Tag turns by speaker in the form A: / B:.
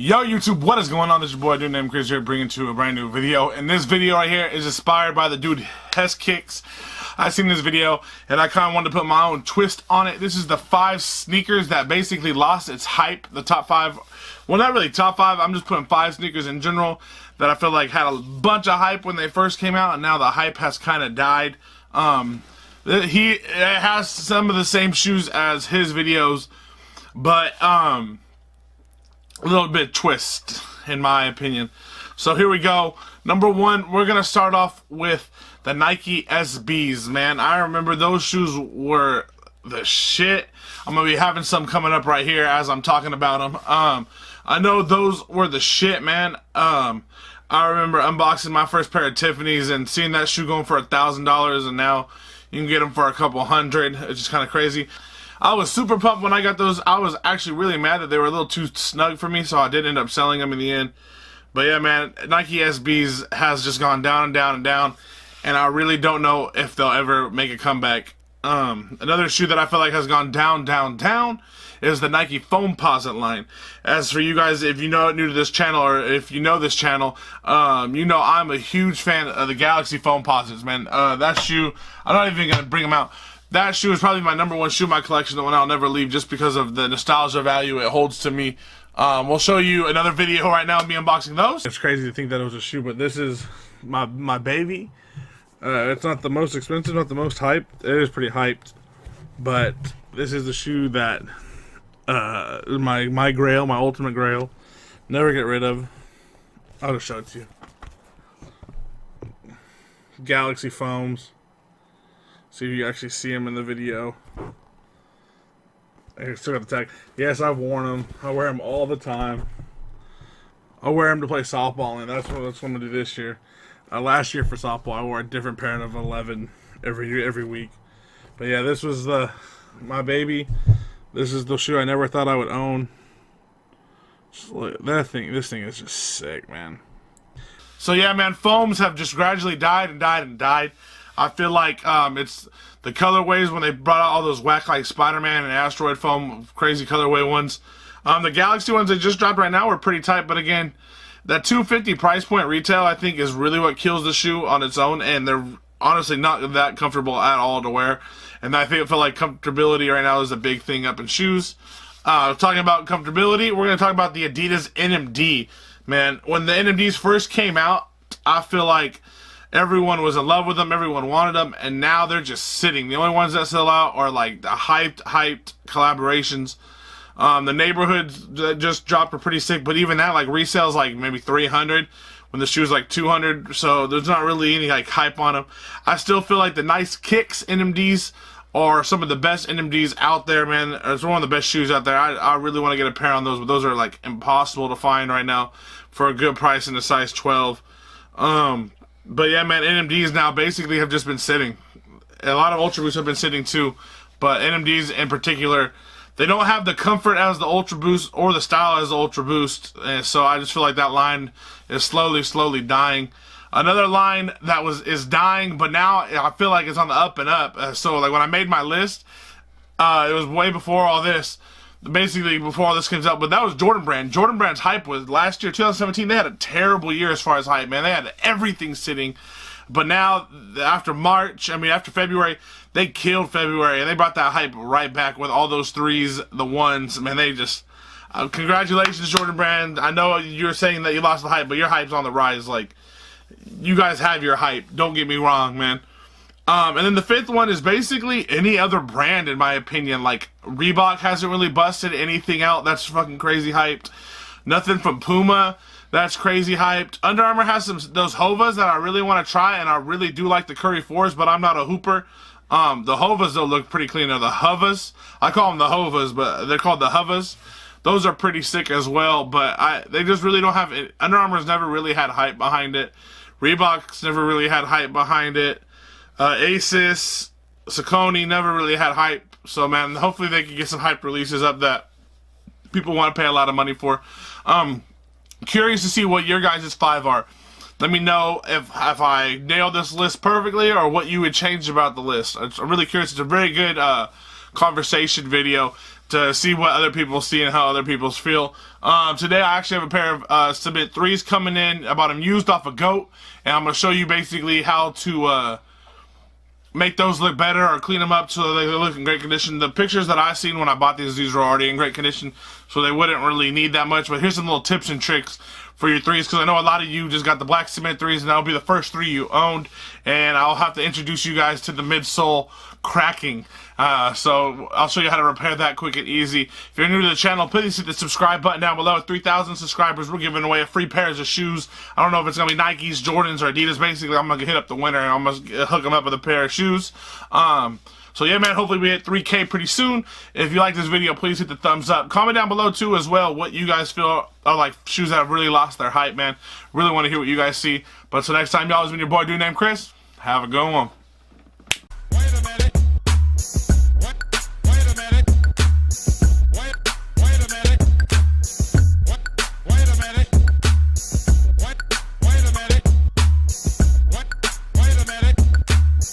A: Yo YouTube, what is going on? This is your boy dude named Chris here, bringing to a brand new video. And this video right here is inspired by the dude Heskicks. I seen this video and I kind of wanted to put my own twist on it. This is the 5 sneakers that basically lost its hype. The top 5, well, not really top 5, I'm just putting 5 sneakers in general that I feel like had a bunch of hype when they first came out, and now the hype has kind of died. It has some of the same shoes as his videos, but a little bit twist in my opinion. So here we go. Number 1, we're gonna start off with the Nike SBs. Man, I remember those shoes were the shit. I'm gonna be having some coming up right here as I'm talking about them. I know those were the shit, man. I remember unboxing my first pair of Tiffany's and seeing that shoe going for $1,000, and now you can get them for a couple hundred. It's just kind of crazy. I was super pumped when I got those. I was actually really mad that they were a little too snug for me, so I did end up selling them in the end. But yeah, man, Nike SBs has just gone down and down and down, and I really don't know if they'll ever make a comeback. Another shoe that I feel like has gone down, down, down is the Nike Foamposite line. As for you guys, if you know new to this channel, or if you know this channel, you know I'm a huge fan of the Galaxy Foamposites, man. That shoe, I'm not even going to bring them out. That shoe is probably my #1 shoe in my collection, the one I'll never leave, just because of the nostalgia value it holds to me. We'll show you another video right now of me unboxing those. It's crazy to think that it was a shoe, but this is my baby. It's not the most expensive, not the most hyped. It is pretty hyped, but this is the shoe that my grail, my ultimate grail, never get rid of. I'll just show it to you. Galaxy Foams. See if you actually see them in the video. I still got the tag. Yes, I've worn them. I wear them all the time. I wear them to play softball, and that's what I'm gonna do this year. Last year for softball, I wore a different pair of 11 every week. But yeah, this was my baby. This is the shoe I never thought I would own. Just look, this thing is just sick, man. So yeah, man, foams have just gradually died and died and died. I feel like it's the colorways when they brought out all those whack like Spider-Man and Asteroid foam, crazy colorway ones. The Galaxy ones they just dropped right now were pretty tight, but again, that $250 price point retail I think is really what kills the shoe on its own, and they're honestly not that comfortable at all to wear. And I feel like comfortability right now is a big thing up in shoes. Talking about comfortability, we're going to talk about the Adidas NMD. Man, when the NMDs first came out, I feel like everyone was in love with them, everyone wanted them, and now they're just sitting. The only ones that sell out are like the hyped collaborations. The neighborhoods that just dropped are pretty sick, but even that like resales like maybe 300 when the shoe's like 200, so there's not really any like hype on them. I still feel like the Nice Kicks NMDs are some of the best NMDs out there, man. It's one of the best shoes out there. I really want to get a pair on those, but those are like impossible to find right now for a good price in a size 12. But yeah, man, NMDs now basically have just been sitting. A lot of Ultra Boosts have been sitting too, but NMDs in particular, they don't have the comfort as the Ultra Boost or the style as the Ultra Boost, and so I just feel like that line is slowly dying. Another line that is dying, but now I feel like it's on the up and up. So like when I made my list, it was way before all this. Basically before all this comes out, but that was Jordan Brand. Jordan Brand's hype was last year, 2017. They had a terrible year as far as hype, man. They had everything sitting, but now after February, they killed February and they brought that hype right back with all those 3s, the 1s. Man, they just congratulations, Jordan Brand. I know you're saying that you lost the hype, but your hype's on the rise. Like, you guys have your hype. Don't get me wrong, man. And then the 5th one is basically any other brand, in my opinion. Like, Reebok hasn't really busted anything out that's fucking crazy hyped. Nothing from Puma that's crazy hyped. Under Armour has those Hovas that I really want to try, and I really do like the Curry 4s, but I'm not a hooper. The Hovas, though, look pretty clean. They're the Hovas. I call them the Hovas, but they're called the Hovas. Those are pretty sick as well, but they just really don't have it. Under Armour's never really had hype behind it. Reebok's never really had hype behind it. Asus, Saucony never really had hype, so man, hopefully they can get some hype releases up that people want to pay a lot of money for. Curious to see what your guys' 5 are. Let me know if I nailed this list perfectly or what you would change about the list. I'm really curious. It's a very good conversation video to see what other people see and how other people feel. Today I actually have a pair of Submit 3s coming in. I bought them used off a GOAT, and I'm going to show you basically how to make those look better or clean them up so they look in great condition. The pictures that I seen when I bought these were already in great condition, so they wouldn't really need that much. But here's some little tips and tricks for your 3s, because I know a lot of you just got the black cement 3s, and that'll be the first 3 you owned, and I'll have to introduce you guys to the midsole cracking. So I'll show you how to repair that quick and easy. If you're new to the channel, please hit the subscribe button down below. At 3,000 subscribers, we're giving away a free pairs of shoes. I don't know if it's going to be Nikes, Jordans, or Adidas. Basically, I'm going to hit up the winner, and I'm going to hook them up with a pair of shoes. So yeah, man, hopefully we hit 3K pretty soon. If you like this video, please hit the thumbs up. Comment down below, too, as well, what you guys feel are like shoes that have really lost their hype, man. Really want to hear what you guys see. But until next time, y'all, it's been your boy, dude named Chris. Have a good one.